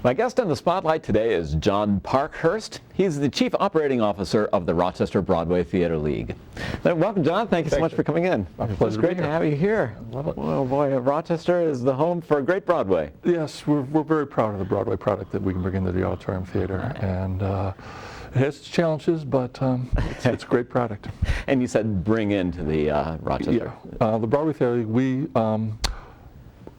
My guest in the spotlight today is John Parkhurst. He's the Chief Operating Officer of the Rochester Broadway Theater League. Welcome, John. Thank you so much for coming in. It's great to have you here. Oh boy, Rochester is the home for a great Broadway. Yes, we're very proud of the Broadway product that we can bring into the Auditorium Theater, and it has its challenges, but it's a great product. And you said bring into the Rochester. Yeah, the Broadway Theater League,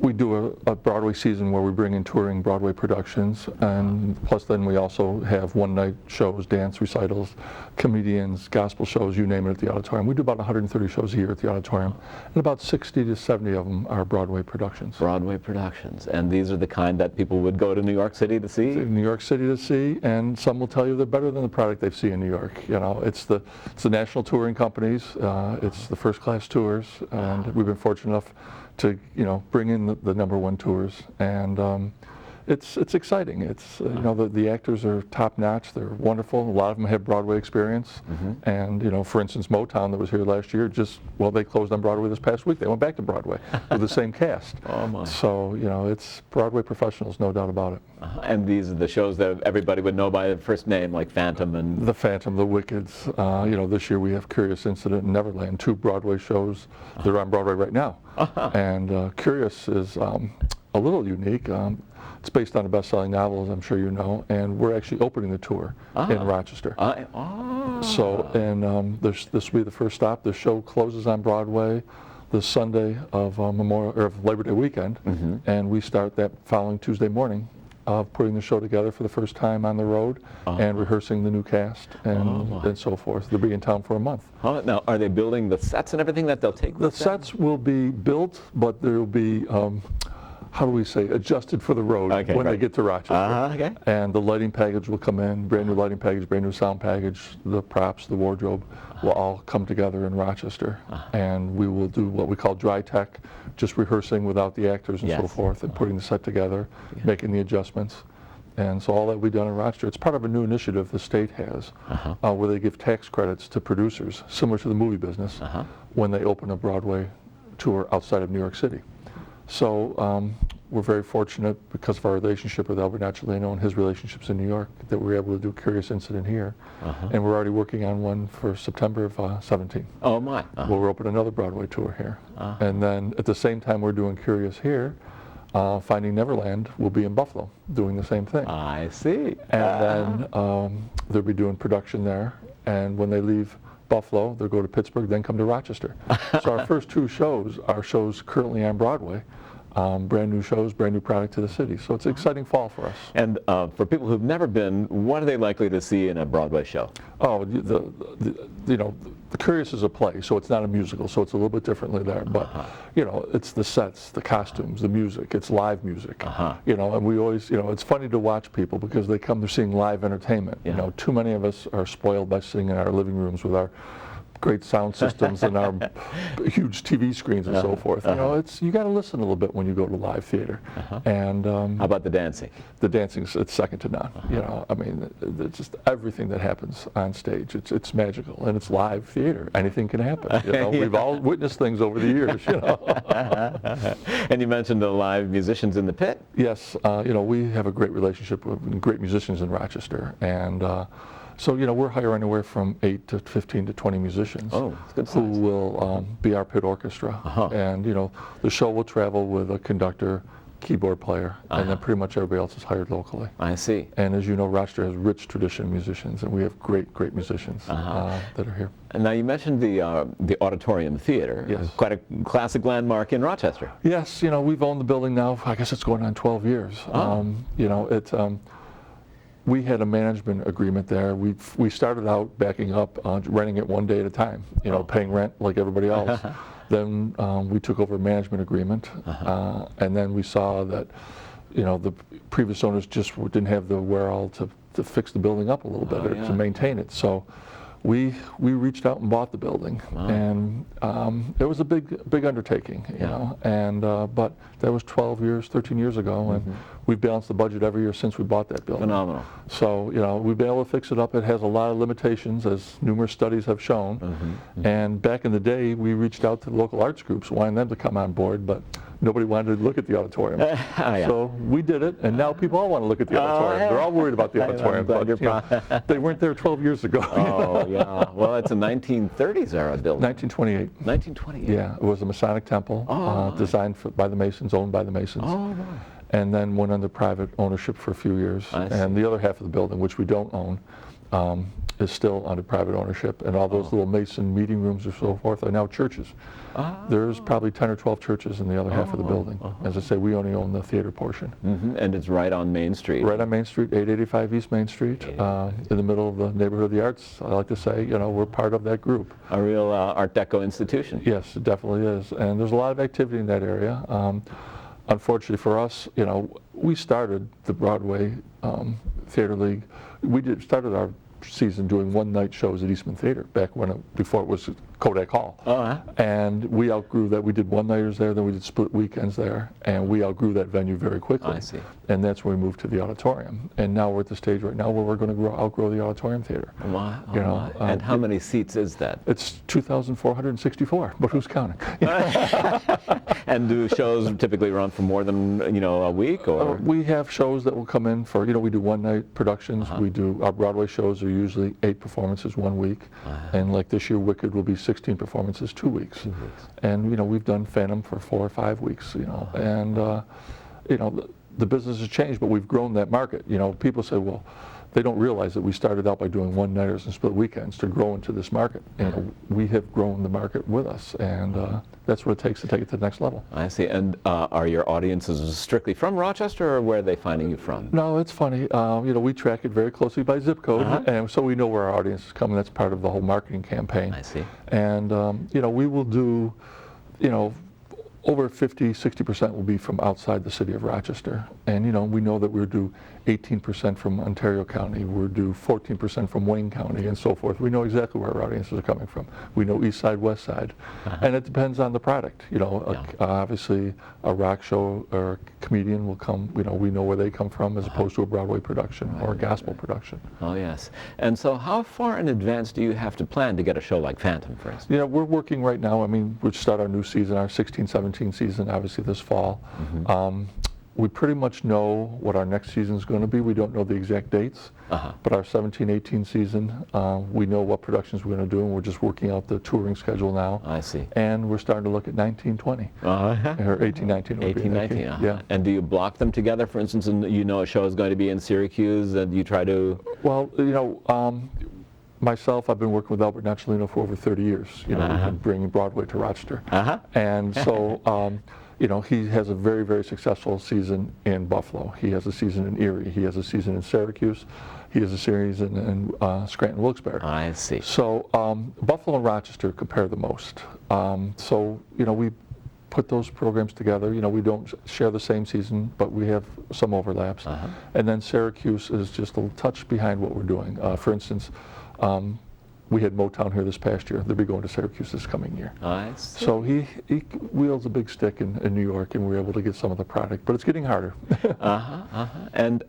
we do a Broadway season where we bring in touring Broadway productions, and plus then we also have one-night shows, dance recitals, comedians, gospel shows, you name it, at the Auditorium. We do about 130 shows a year at the Auditorium, and about 60 to 70 of them are Broadway productions. Broadway productions, and these are the kind that people would go to New York City to see? New York City to see, and some will tell you they're better than the product they see in New York. You know, it's the national touring companies, it's the first-class tours, and we've been fortunate enough to bring in the #1 tours, and it's exciting. It's the actors are top notch. They're wonderful. A lot of them have Broadway experience, and for instance, Motown that was here last year they closed on Broadway this past week. They went back to Broadway with the same cast. Oh my! So it's Broadway professionals, no doubt about it. And these are the shows that everybody would know by the first name, like Phantom and The Phantom, The Wickeds. This year we have Curious Incident and Neverland, 2 Broadway shows. They're on Broadway right now. And Curious is a little unique. It's based on a best-selling novel, as I'm sure you know, and we're actually opening the tour in Rochester. So, and this will be the first stop. The show closes on Broadway the Sunday of Labor Day weekend, and we start that following Tuesday morning of putting the show together for the first time on the road and rehearsing the new cast and so forth. They'll be in town for a month. Now, are they building the sets and everything that they'll take? The sets will be built, but there will be how do we say, adjusted for the road when they get to Rochester. And the lighting package will come in, brand new lighting package, brand new sound package, the props, the wardrobe will all come together in Rochester. And we will do what we call dry tech, just rehearsing without the actors and so forth, and putting the set together, making the adjustments. And so all that we've done in Rochester, it's part of a new initiative the state has, where they give tax credits to producers, similar to the movie business, when they open a Broadway tour outside of New York City. So we're very fortunate, because of our relationship with Albert Naciolino and his relationships in New York, that we were able to do Curious Incident here. And we're already working on one for September of 17. Oh my. We'll open another Broadway tour here. And then at the same time we're doing Curious here, Finding Neverland will be in Buffalo doing the same thing. I see. And then they'll be doing production there, and when they leave Buffalo, they'll go to Pittsburgh, then come to Rochester. So our first 2 shows are shows currently on Broadway, brand new shows, brand new product to the city. So it's an exciting fall for us. And for people who've never been, what are they likely to see in a Broadway show? Oh, the Curious is a play, so it's not a musical, so it's a little bit differently there. But it's the sets, the costumes, the music. It's live music. And we always, it's funny to watch people because they come, they're seeing live entertainment. Too many of us are spoiled by sitting in our living rooms with our great sound systems and our huge TV screens and so forth. You got to listen a little bit when you go to live theater. And how about the dancing? The dancing, it's second to none. I mean, it's just everything that happens on stage. It's magical, and it's live theater. Anything can happen. We've all witnessed things over the years. And you mentioned the live musicians in the pit. Yes, we have a great relationship with great musicians in Rochester, and. So, we're hiring anywhere from 8 to 15 to 20 musicians who will be our pit orchestra. And, the show will travel with a conductor, keyboard player, and then pretty much everybody else is hired locally. I see. And as you know, Rochester has rich tradition of musicians, and we have great, great musicians that are here. And now you mentioned the Auditorium Theatre. Yes. Quite a classic landmark in Rochester. Yes, we've owned the building now, I guess it's going on 12 years. We had a management agreement there. We started out backing up, renting it one day at a time, paying rent like everybody else. Then we took over a management agreement, and then we saw that, the previous owners just didn't have the wherewithal to fix the building up a little bit or to maintain it. So we reached out and bought the building, and it was a big undertaking, but that was 13 years ago, and we've balanced the budget every year since we bought that building. Phenomenal. So we've been able to fix it up. It has a lot of limitations, as numerous studies have shown. And back in the day, we reached out to the local arts groups, wanting them to come on board, but nobody wanted to look at the auditorium. Yeah. So we did it, and now people all want to look at the auditorium. They're all worried about the auditorium, but they weren't there 12 years ago. Oh, yeah. Well, it's a 1930s era building. 1928. 1928. Yeah, it was a Masonic temple designed by the Masons, owned by the Masons. Oh, my. And then went under private ownership for a few years. And the other half of the building, which we don't own, is still under private ownership. And all those little Mason meeting rooms and so forth are now churches. There's probably 10 or 12 churches in the other half of the building. As I say, we only own the theater portion. And it's right on Main Street. Right on Main Street, 885 East Main Street, in the middle of the neighborhood of the arts. I like to say, we're part of that group. A real Art Deco institution. Yes, it definitely is. And there's a lot of activity in that area. Unfortunately for us, we started the Broadway Theater League. We started our season doing one-night shows at Eastman Theater back before it was Kodak Hall. And we outgrew that. We did one-nighters there, then we did split weekends there, and we outgrew that venue very quickly. I see. And that's when we moved to the auditorium. And now we're at the stage right now where we're going to outgrow the Auditorium Theater. Wow. And how many seats is that? It's 2,464, but who's counting? And do shows typically run for more than a week, or? We have shows that will come in for we do one-night productions. We do our Broadway shows are usually 8 performances 1 week, and like this year, Wicked will be 16 performances 2 weeks. And we've done Phantom for 4 or 5 weeks. And the business has changed, but we've grown that market. People say, well, they don't realize that we started out by doing one-nighters and split weekends to grow into this market. We have grown the market with us, and that's what it takes to take it to the next level. I see. And are your audiences strictly from Rochester, or where are they finding you from? No, it's funny. We track it very closely by zip code, and so we know where our audience is coming. That's part of the whole marketing campaign. I see. And we will do, over 50–60% will be from outside the city of Rochester. And we know that we're due 18% from Ontario County, we're due 14% from Wayne County, and so forth. We know exactly where our audiences are coming from. We know east side, west side. And it depends on the product. Obviously a rock show or a comedian will come, we know where they come from, as opposed to a Broadway production or a gospel production. Oh, yes. And so how far in advance do you have to plan to get a show like Phantom, for instance? We're working right now. We start our new season, our 16-17 season, obviously this fall. We pretty much know what our next season is going to be. We don't know the exact dates, but our 17-18 season, we know what productions we're going to do, and we're just working out the touring schedule now. I see. And we're starting to look at 19-20, or 18-19. 18-19, yeah. And do you block them together, for instance, and a show is going to be in Syracuse, and you try to? Well, myself, I've been working with Albert Nocciolino for over 30 years, we've been bringing Broadway to Rochester. And so, he has a very, very successful season in Buffalo. He has a season in Erie. He has a season in Syracuse. He has a series in Scranton-Wilkes-Barre. I see. So Buffalo and Rochester compare the most. We put those programs together. We don't share the same season, but we have some overlaps. And then Syracuse is just a touch behind what we're doing. For instance, we had Motown here this past year. They'll be going to Syracuse this coming year. I see. So he wields a big stick in New York, and we're able to get some of the product, but it's getting harder. And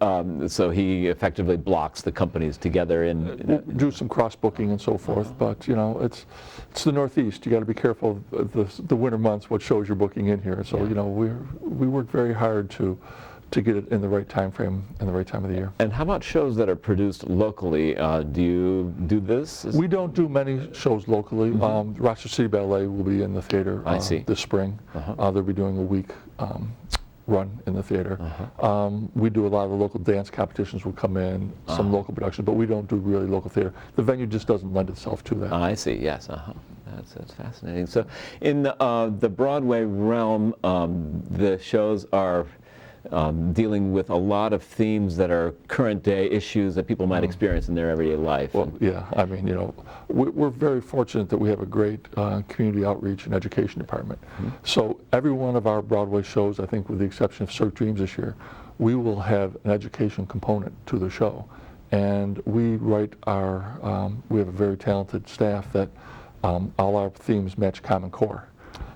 so he effectively blocks the companies together in do some cross-booking and so forth, but it's the Northeast. You got to be careful of the winter months, what shows you're booking in here. So we work very hard to get it in the right time frame and the right time of the year. And how about shows that are produced locally? Do you do this? We don't do many shows locally. Rochester City Ballet will be in the theater this spring. They'll be doing a week run in the theater. We do a lot of the local dance competitions will come in, some local productions, but we don't do really local theater. The venue just doesn't lend itself to that. I see, yes. That's fascinating. So in the Broadway realm, the shows are dealing with a lot of themes that are current day issues that people might experience in their everyday life. Well, yeah, we're very fortunate that we have a great community outreach and education department. So every one of our Broadway shows, I think with the exception of Cirque Dreams this year, we will have an education component to the show. And we write we have a very talented staff that all our themes match Common Core.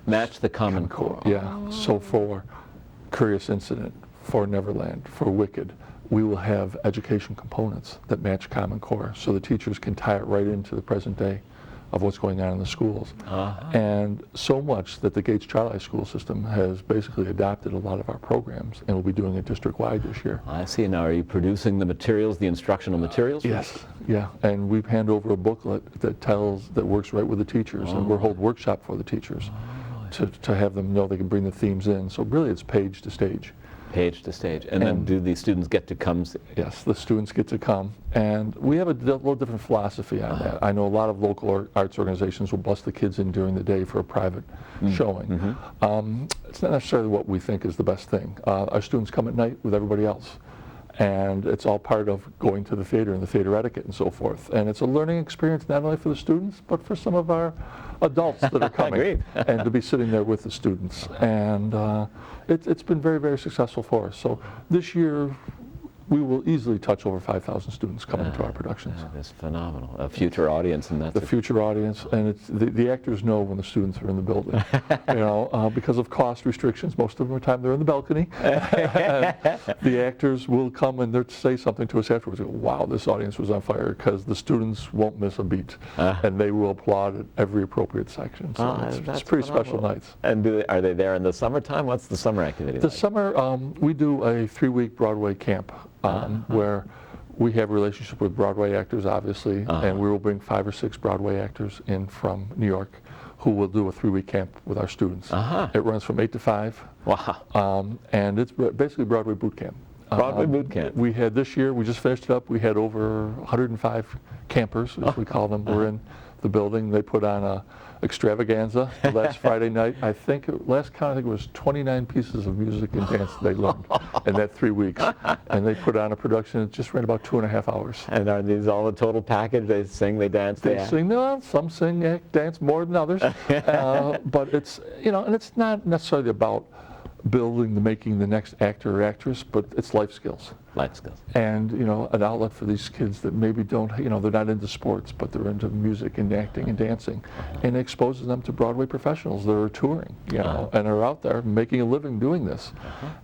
Match the Common Core. Yeah, so for Curious Incident, for Neverland, for Wicked, we will have education components that match Common Core, so the teachers can tie it right into the present day of what's going on in the schools. And so much that the Gates Charlie school system has basically adopted a lot of our programs, and we'll be doing it district-wide this year. I see. Now, are you producing the materials, the instructional materials? Yes, yeah, and we hand over a booklet that works right with the teachers, and we'll hold workshop for the teachers to have them know they can bring the themes in. So really it's page to stage. Page to stage. And then do the students get to come? Yes, the students get to come. And we have a little different philosophy on that. I know a lot of local arts organizations will bus the kids in during the day for a private showing. It's not necessarily what we think is the best thing. Our students come at night with everybody else. And it's all part of going to the theater and the theater etiquette and so forth. And it's a learning experience not only for the students, but for some of our adults that are coming. And to be sitting there with the students. And it's been very, very successful for us. So this year, we will easily touch over 5,000 students coming to our productions. That's phenomenal. A future audience, and that's the future audience, and it's the actors know when the students are in the building. Because of cost restrictions, most of the time they're in the balcony. The actors will come and they'll say something to us afterwards. Wow, this audience was on fire, because the students won't miss a beat, and they will applaud at every appropriate section. So it's pretty special nights. And are they there in the summertime? What's the summer activity like? Summer, we do a 3-week Broadway camp. Where we have a relationship with Broadway actors, obviously, and we will bring 5 or 6 Broadway actors in from New York who will do a 3-week camp with our students. It runs from 8 to 5. Wow. And it's basically Broadway boot camp. Broadway boot camp. We had this year, we just finished it up, we had over 105 campers, as we call them, were in the building. They put on a extravaganza last Friday night. Last count, I think it was 29 pieces of music and dance they learned in that 3 weeks. And they put on a production that just ran about 2.5 hours. And are these all the total package? They sing, they dance, they sing. No, some sing, act, dance more than others. But it's, and it's not necessarily about making the next actor or actress, but it's life skills. Life skills. And, an outlet for these kids that maybe don't, they're not into sports, but they're into music and acting and dancing. And it exposes them to Broadway professionals that are touring, and are out there making a living doing this.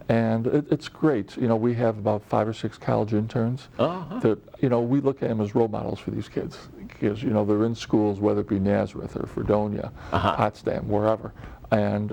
And it's great. We have about 5 or 6 college interns that, we look at them as role models for these kids. Because, they're in schools, whether it be Nazareth or Fredonia, Potsdam, wherever. And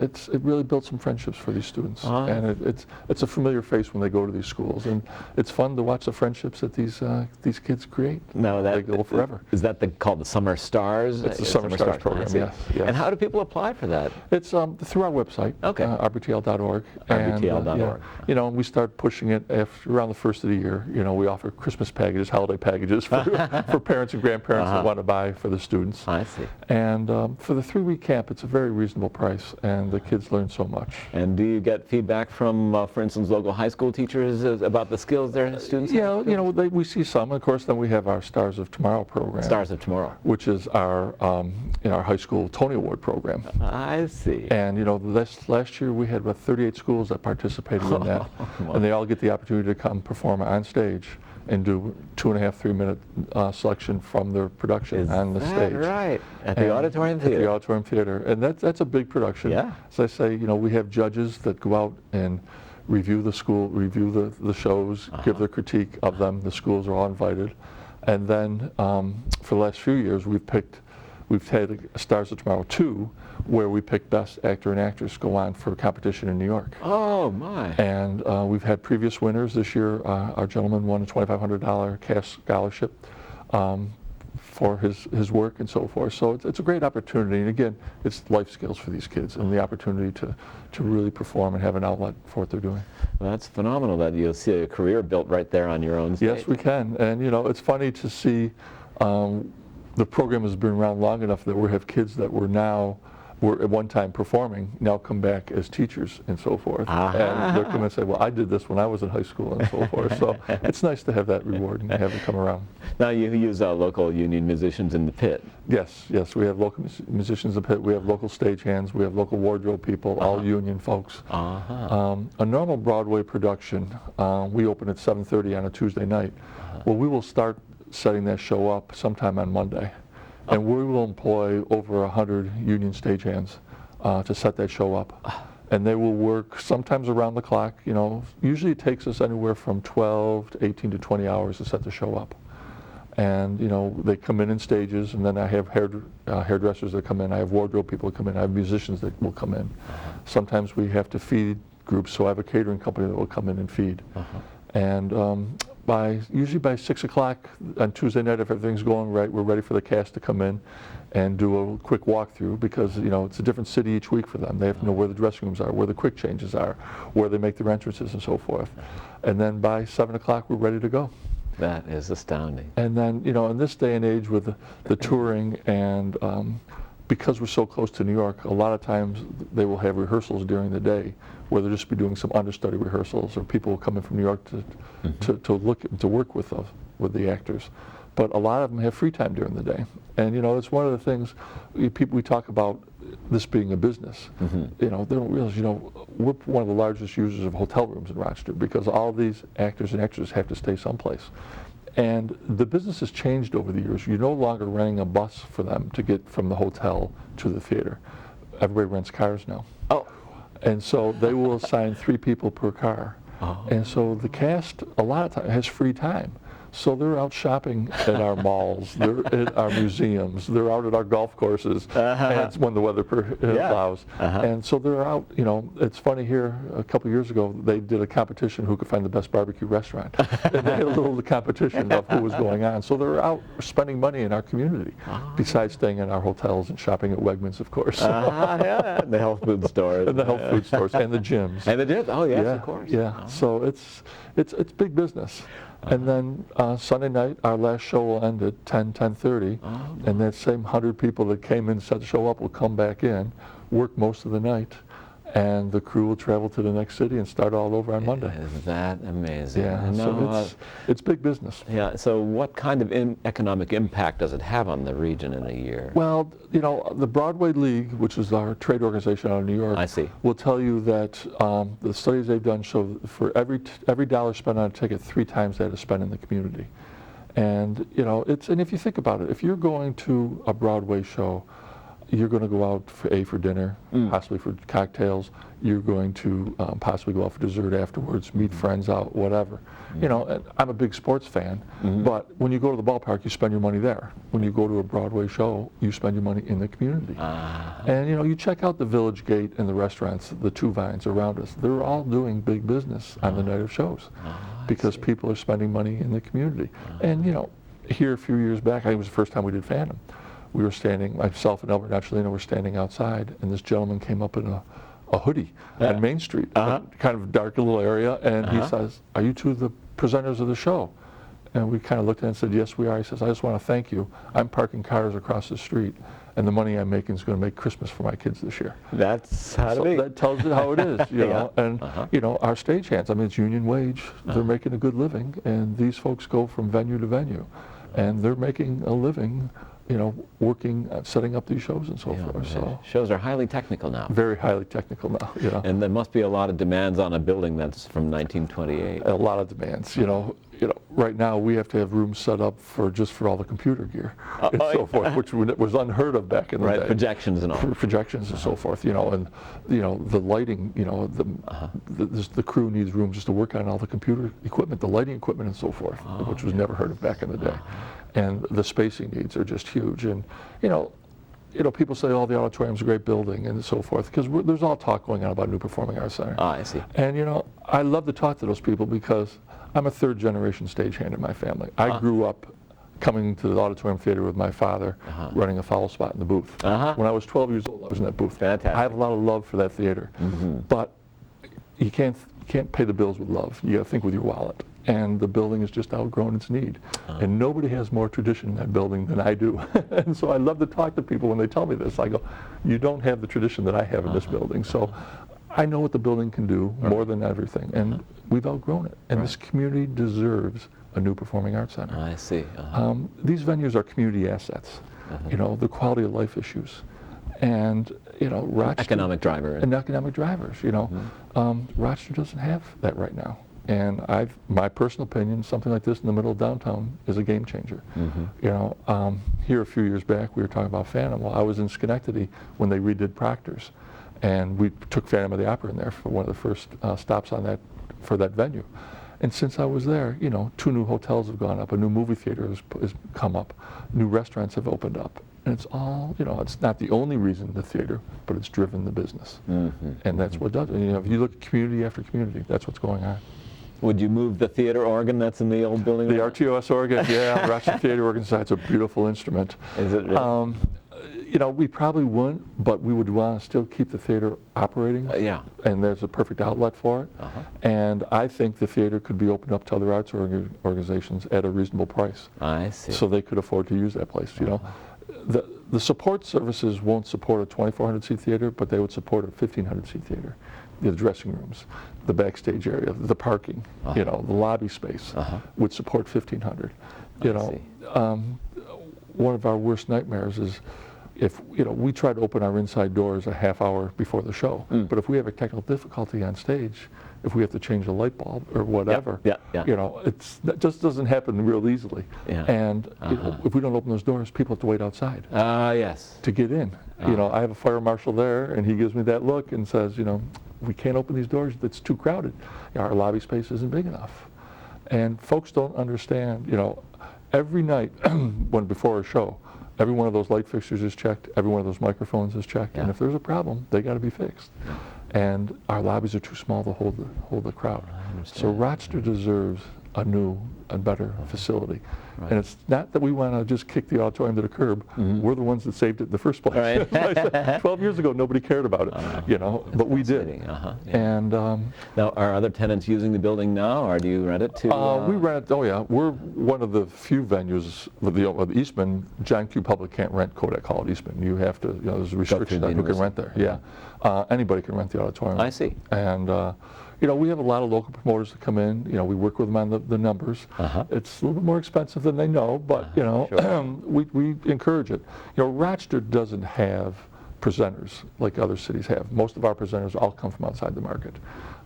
it really built some friendships for these students. And it's a familiar face when they go to these schools. And it's fun to watch the friendships that these kids create. No, they go forever. Is that called the Summer Stars? It's the Summer Stars program, yes. And how do people apply for that? It's through our website, rbrtl.org. rbrtl.org. And we start pushing it around the first of the year. We offer Christmas packages, holiday packages for parents and grandparents that want to buy for the students. I see. And for the 3-week camp, it's a very reasonable price, and the kids learn so much. And do you get feedback from, for instance, local high school teachers about the skills their students have? We see some. Of course, then we have our Stars of Tomorrow program. Stars of Tomorrow. Which is our high school Tony Award program. I see. And, last year we had about 38 schools that participated in that. And they all get the opportunity to come perform on stage and do 2.5, 3-minute selection from their production on the stage. Right, at the Auditorium Theatre. At the Auditorium Theatre, and that's a big production. Yeah. As I say, we have judges that go out and review the school, review the shows, give their critique of them. The schools are all invited, and then for the last few years we've had Stars of Tomorrow 2, where we pick best actor and actress go on for a competition in New York. Oh my! And we've had previous winners. This year, our gentleman won a $2,500 cash scholarship for his work and so forth. So it's a great opportunity. And again, it's life skills for these kids and the opportunity to really perform and have an outlet for what they're doing. Well, that's phenomenal that you'll see a career built right there on your own stage. Yes, we can. And it's funny to see the program has been around long enough that we have kids that were at one time performing, now come back as teachers and so forth. And they're coming and say, well, I did this when I was in high school and so forth. So it's nice to have that reward and have it come around. Now you use local union musicians in the pit. Yes, we have local musicians in the pit. We have local stagehands. We have local wardrobe people, all union folks. A normal Broadway production, we open at 7:30 on a Tuesday night. Well, we will start setting that show up sometime on Monday. And we will employ over 100 union stagehands to set that show up. And they will work sometimes around the clock. Usually it takes us anywhere from 12 to 18 to 20 hours to set the show up. And they come in stages, and then I have hairdressers that come in. I have wardrobe people that come in. I have musicians that will come in. Sometimes we have to feed groups, so I have a catering company that will come in and feed. And usually by 6 o'clock on Tuesday night, if everything's going right, we're ready for the cast to come in and do a quick walkthrough, because it's a different city each week for them. They have to know where the dressing rooms are, where the quick changes are, where they make their entrances and so forth. And then by 7 o'clock, we're ready to go. That is astounding. And then, in this day and age with the touring, and because we're so close to New York, a lot of times they will have rehearsals during the day, where they'll just be doing some understudy rehearsals, or people will come in from New York to work with the actors. But a lot of them have free time during the day. And it's one of the things we talk about, this being a business. They don't realize, we're one of the largest users of hotel rooms in Rochester, because all these actors and actresses have to stay someplace. And the business has changed over the years. You're no longer renting a bus for them to get from the hotel to the theater. Everybody rents cars now. Oh. And so they will assign 3 people per car. And so the cast, a lot of times, has free time. So they're out shopping at our malls, they're at our museums, they're out at our golf courses, and it's when the weather allows. And so they're out, it's funny here, a couple years ago, they did a competition who could find the best barbecue restaurant. And they had a little competition of who was going on. So they're out spending money in our community, besides staying in our hotels and shopping at Wegmans, of course. The health food stores. And the health food stores, and the gyms. And the gyms, oh yes, of course. Yeah, so it's big business. And then Sunday night, our last show will end at 10:30, and that same 100 people that came in and set the show up will come back in, work most of the night, and the crew will travel to the next city and start all over on Monday. Is that amazing? Yeah, so it's big business. Yeah, so what kind of economic impact does it have on the region in a year? Well, the Broadway League, which is our trade organization out of New York, will tell you that the studies they've done show that for every dollar spent on a ticket, 3 times that is spent in the community. And, and if you think about it, if you're going to a Broadway show, you're going to go out for dinner, possibly for cocktails. You're going to possibly go out for dessert afterwards, meet friends out, whatever. And I'm a big sports fan, but when you go to the ballpark, you spend your money there. When you go to a Broadway show, you spend your money in the community. And you check out the Village Gate and the restaurants, the 2 Vines around us. They're all doing big business on the night of shows, because people are spending money in the community. And here a few years back, I think it was the first time we did Phantom. We were standing, myself and Albert Nachalina were standing outside, and this gentleman came up in a hoodie on Main Street, kind of dark little area, and he says, "Are you 2 the presenters of the show?" And we kind of looked at it and said, "Yes, we are." He says, "I just want to thank you. I'm parking cars across the street, and the money I'm making is going to make Christmas for my kids this year." That's how to be. That tells it how it is, know. And our stagehands, I mean, it's union wage. They're making a good living, and these folks go from venue to venue, and they're making a living, working, setting up these shows and so forth. So shows are highly technical now. Very highly technical now. And there must be a lot of demands on a building that's from 1928. A lot of demands. Right now we have to have rooms set up for all the computer gear and so forth, which was unheard of back in the day. Projections and all. Projections and so forth. And the lighting. The crew needs rooms just to work on all the computer equipment, the lighting equipment, and so forth, which was never heard of back in the day. And the spacing needs are just huge. And people say, "Oh, the auditorium's a great building," and so forth, because there's all talk going on about a new performing arts center. I see. And I love to talk to those people, because I'm a 3rd-generation stagehand in my family. I grew up coming to the Auditorium Theatre with my father, running a foul spot in the booth. When I was 12 years old, I was in that booth. Fantastic. I have a lot of love for that theater, but you can't pay the bills with love. You got to think with your wallet. And the building has just outgrown its need. And nobody has more tradition in that building than I do. And so I love to talk to people when they tell me this. I go, "You don't have the tradition that I have in this building." So I know what the building can do more than everything. And we've outgrown it. And this community deserves a new performing arts center. I see. These venues are community assets. The quality of life issues. And, Rochester. Economic driver. And economic drivers, Rochester doesn't have that right now. And my personal opinion, something like this in the middle of downtown is a game changer. Here a few years back, we were talking about Phantom. Well, I was in Schenectady when they redid Proctor's, and we took Phantom of the Opera in there for one of the first stops on for that venue. And since I was there, 2 new hotels have gone up, a new movie theater has come up, new restaurants have opened up. And it's all, it's not the only reason the theater, but it's driven the business. And that's what does it. If you look at community after community, that's what's going on. Would you move the theater organ that's in the old building? The RTOS organ, yeah, the Rochester Theater Organ Society, it's a beautiful instrument. Is it really? We probably wouldn't, but we would want to still keep the theater operating. Yeah. And there's a perfect outlet for it. And I think the theater could be opened up to other arts organizations at a reasonable price. I see. So they could afford to use that place, The support services won't support a 2,400-seat theater, but they would support a 1,500-seat theater. The dressing rooms, the backstage area, the parking, the lobby space would support 1,500. One of our worst nightmares is if we try to open our inside doors a half hour before the show, but if we have a technical difficulty on stage, if we have to change a light bulb or whatever, it just doesn't happen real easily. And if we don't open those doors, people have to wait outside. To get in. I have a fire marshal there, and he gives me that look and says, we can't open these doors. It's too crowded. Our lobby space isn't big enough. And folks don't understand. Every night before a show, every one of those light fixtures is checked. Every one of those microphones is checked. And if there's a problem, they got to be fixed. And our lobbies are too small to hold the crowd. So Rochester deserves a new and better facility. And it's not that we want to just kick the auditorium to the curb. We're the ones that saved it in the first place. 12 years ago, nobody cared about it, but we did. And now, are other tenants using the building now, or do you rent it to? We rent it. Oh yeah, we're one of the few venues with Eastman. John Q. Public can't rent Kodak Hall at Eastman. You have to. There's a restriction on who can rent there. Yeah, anybody can rent the auditorium. I see. And we have a lot of local promoters that come in. We work with them on the numbers. It's a little bit more expensive than they know, but we encourage it. Rochester doesn't have presenters like other cities have. Most of our presenters all come from outside the market.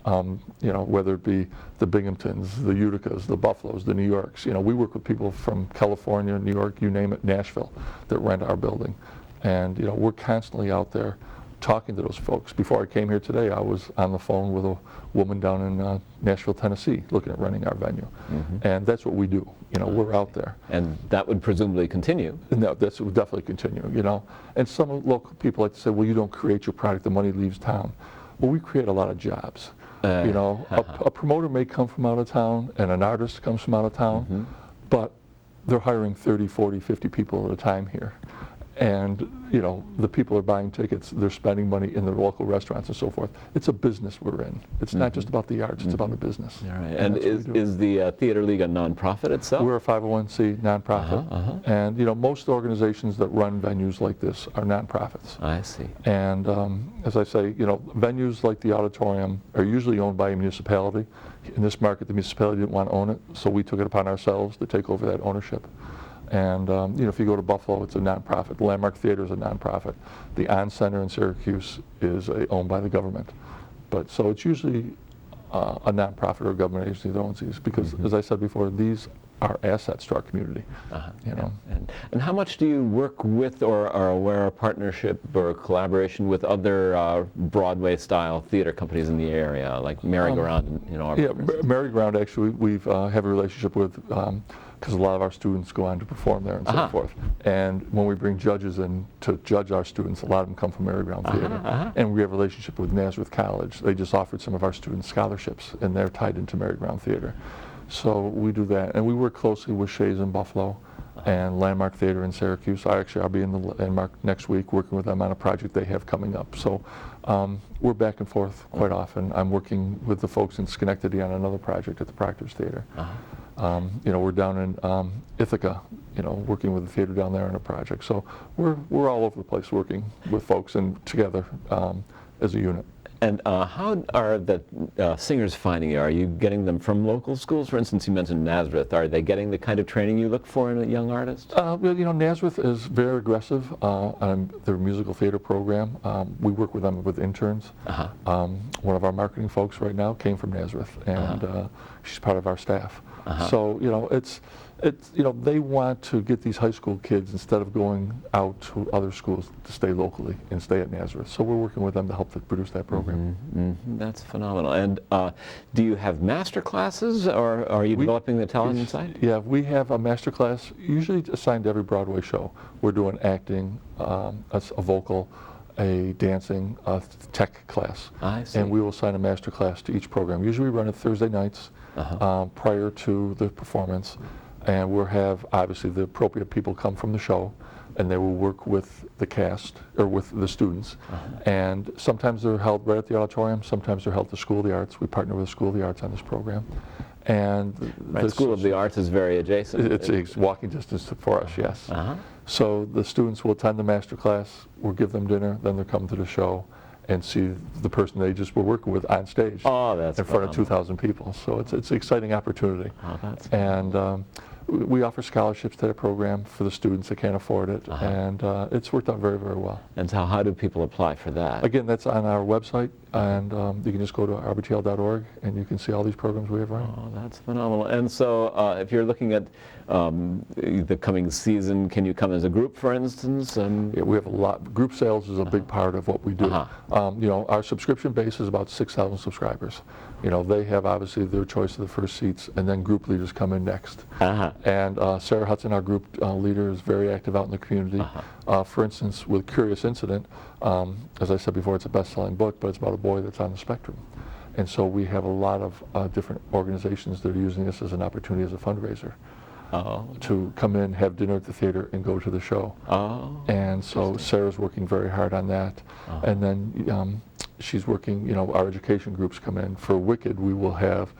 Whether it be the Binghamtons, the Uticas, the Buffaloes, the New Yorks. We work with people from California, New York, you name it, Nashville, that rent our building. And we're constantly out there talking to those folks. Before I came here today, I was on the phone with a woman down in Nashville, Tennessee, looking at renting our venue. And that's what we do. We're out there. And that would presumably continue. No, that would definitely continue, And some local people like to say, well, you don't create your product, the money leaves town. Well, we create a lot of jobs. A promoter may come from out of town, and an artist comes from out of town, but they're hiring 30, 40, 50 people at a time here. And, the people are buying tickets, they're spending money in their local restaurants and so forth. It's a business we're in. It's not just about the arts, it's about the business. All right. And is the Theater League a nonprofit itself? We're a 501c nonprofit. And, most organizations that run venues like this are nonprofits. I see. And as I say, venues like the auditorium are usually owned by a municipality. In this market, the municipality didn't want to own it, so we took it upon ourselves to take over that ownership. And if you go to Buffalo, it's a nonprofit. The Landmark Theater is a nonprofit. The On Center in Syracuse is owned by the government. But so it's usually a nonprofit or a government agency that owns these, because, as I said before, these are assets to our community. And how much do you work with or are aware of partnership or collaboration with other Broadway-style theater companies in the area, like Merry-Go-Round? Merry-Go-Round, actually, we have a relationship with, because a lot of our students go on to perform there and so forth. And when we bring judges in to judge our students, a lot of them come from Merry-Go-Round Theater. And we have a relationship with Nazareth College. They just offered some of our students scholarships, and they're tied into Merry-Go-Round Theater. So we do that. And we work closely with Shays in Buffalo and Landmark Theater in Syracuse. I'll be in the Landmark next week working with them on a project they have coming up. So we're back and forth quite often. I'm working with the folks in Schenectady on another project at the Parkhurst Theater. We're down in Ithaca, working with the theater down there on a project. So we're all over the place working with folks and together as a unit. And how are the singers finding you? Are you getting them from local schools? For instance, you mentioned Nazareth. Are they getting the kind of training you look for in a young artist? Nazareth is very aggressive on their musical theater program. We work with them with interns. One of our marketing folks right now came from Nazareth, and she's part of our staff. So, It's, they want to get these high school kids, instead of going out to other schools, to stay locally and stay at Nazareth. So we're working with them to help produce that program. That's phenomenal. And do you have master classes, or are you developing the talent inside? Yeah, we have a master class usually assigned to every Broadway show. We're doing acting, a vocal, a dancing, tech class. I see. And we will assign a master class to each program. Usually we run it Thursday nights prior to the performance. And we'll have, obviously, the appropriate people come from the show, and they will work with the cast, or with the students. And sometimes they're held right at the auditorium, sometimes they're held at the School of the Arts. We partner with the School of the Arts on this program. And the School of the Arts is very adjacent. It's walking distance for us, yes. So the students will attend the master class, we'll give them dinner, then they'll come to the show and see the person they just were working with on stage in front of 2,000 people. So it's an exciting opportunity. And we offer scholarships to the program for the students that can't afford it, and it's worked out very, very well. And so how do people apply for that? Again, that's on our website, and you can just go to rbtl.org and you can see all these programs we have running. Oh, that's phenomenal. And so if you're looking at the coming season, can you come as a group, for instance? Yeah, we have a lot. Group sales is a big part of what we do. Our subscription base is about 6,000 subscribers. They have obviously their choice of the first seats, and then group leaders come in next. And Sarah Hudson, our group leader, is very active out in the community. For instance, with Curious Incident, as I said before, it's a best-selling book, but it's about a boy that's on the spectrum. And so we have a lot of different organizations that are using this as an opportunity as a fundraiser. To come in, have dinner at the theater, and go to the show. And so Sarah's working very hard on that. And then she's working, our education groups come in. For Wicked, we will have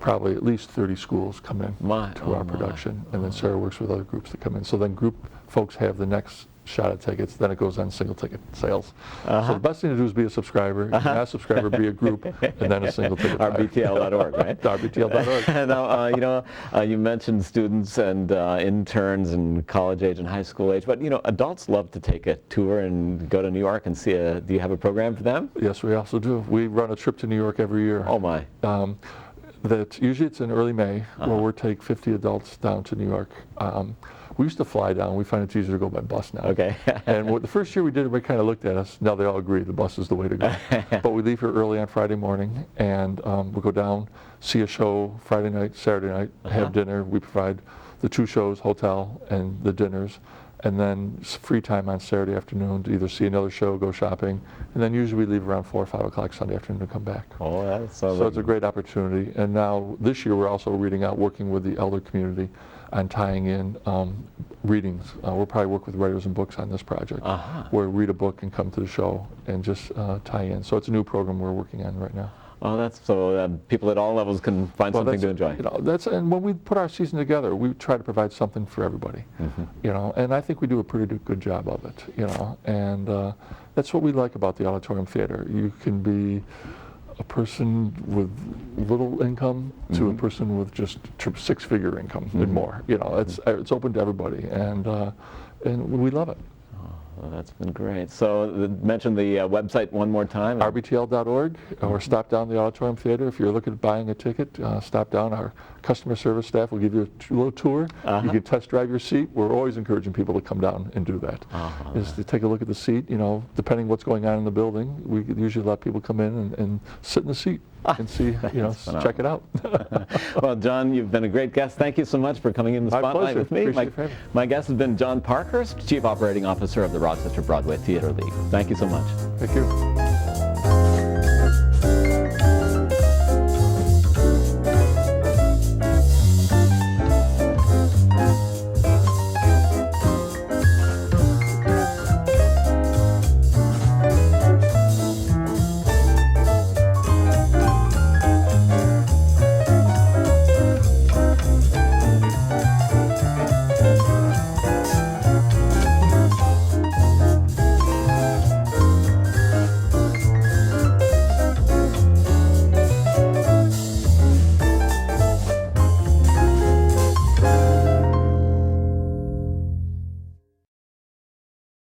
probably at least 30 schools come in to our production. And then Sarah works with other groups that come in. So then group folks have the next shot at tickets, then it goes on single ticket sales. So the best thing to do is be a subscriber. If you're not a subscriber, be a group, and then a single ticket. rbtl.org, right? rbtl.org. Now, you mentioned students and interns and college age and high school age, but adults love to take a tour and go to New York and see do you have a program for them? Yes, we also do. We run a trip to New York every year. Oh my. Usually it's in early May, where we'll take 50 adults down to New York. We used to fly down. We find it's easier to go by bus now. And the first year we did, everybody kind of looked at us. Now they all agree the bus is the way to go. But we leave here early on Friday morning, and we'll go down, see a show Friday night, Saturday night, have dinner. We provide the 2 shows, hotel, and the dinners. And then free time on Saturday afternoon to either see another show, go shopping, and then usually we leave around 4 or 5 o'clock Sunday afternoon to come back. So it's a great opportunity. And now this year we're also working with the elder community on tying in readings. We'll probably work with writers and books on this project, where we read a book and come to the show and just tie in. So it's a new program we're working on right now. That's so people at all levels can find something to enjoy. And when we put our season together, we try to provide something for everybody. And I think we do a pretty good job of it. And that's what we like about the Auditorium Theater. You can be a person with little income to a person with just 6-figure income and more. It's open to everybody, and we love it. Well, that's been great. So mention the website one more time. rbtl.org, or stop down the Auditorium Theater. If you're looking at buying a ticket, stop down. Our customer service staff will give you a little tour. You can test drive your seat. We're always encouraging people to come down and do that. Is to take a look at the seat. Depending what's going on in the building, we usually let people come in and sit in the seat and see, check it out. Well, John, you've been a great guest. Thank you so much for coming in the spotlight with me. My guest has been John Parkhurst, Chief Operating Officer of the Rochester Broadway Theater League. Thank you so much. Thank you.